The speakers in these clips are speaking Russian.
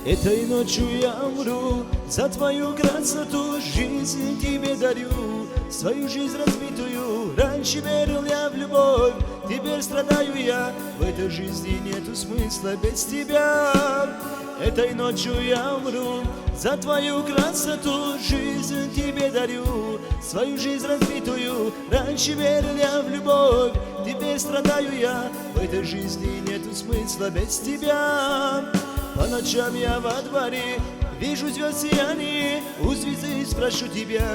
Этой ночью я умру, за твою красоту жизнь тебе дарю. Свою жизнь разбитую, раньше верил я в любовь, теперь страдаю я. В этой жизни нету смысла без тебя. Этой ночью я умру, за твою красоту жизнь тебе дарю. Свою жизнь разбитую, раньше верил я в любовь, теперь страдаю я. В этой жизни нету смысла без тебя. По ночам я во дворе вижу звезд сияние, у звезды спрошу тебя: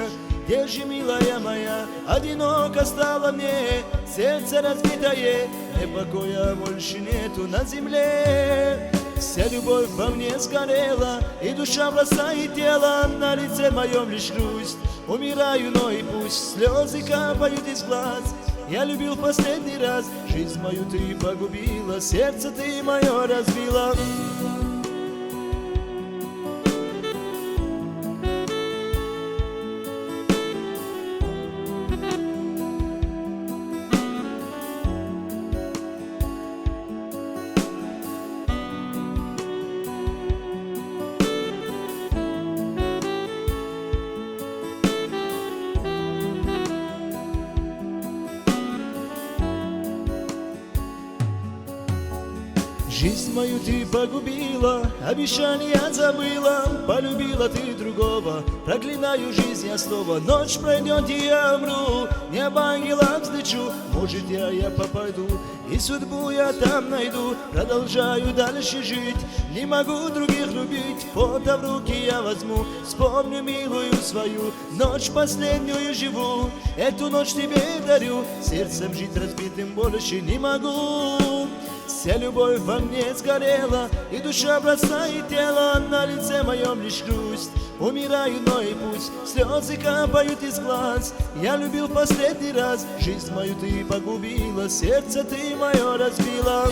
где же, милая моя? Одиноко стало мне, сердце разбитое, мне покоя больше нету на земле. Вся любовь во мне сгорела, и душа бросает тело, на лице моем лишь грусть. Умираю, но и пусть слезы капают из глаз. Я любил в последний раз, жизнь мою ты погубила, сердце ты мое разбила. Жизнь мою ты погубила, обещания забыла, полюбила ты другого, проклинаю жизнь я снова. Ночь пройдет и я умру, небо ангела взлечу, может я попаду, и судьбу я там найду. Продолжаю дальше жить, не могу других любить, фото в руки я возьму, вспомню милую свою, ночь последнюю живу, эту ночь тебе дарю, сердцем жить разбитым больше не могу. Вся любовь во мне сгорела, и душа бросает тело, на лице моем лишь грусть. Умираю, но и пусть слезы капают из глаз. Я любил в последний раз, жизнь мою ты погубила, сердце ты мое разбила.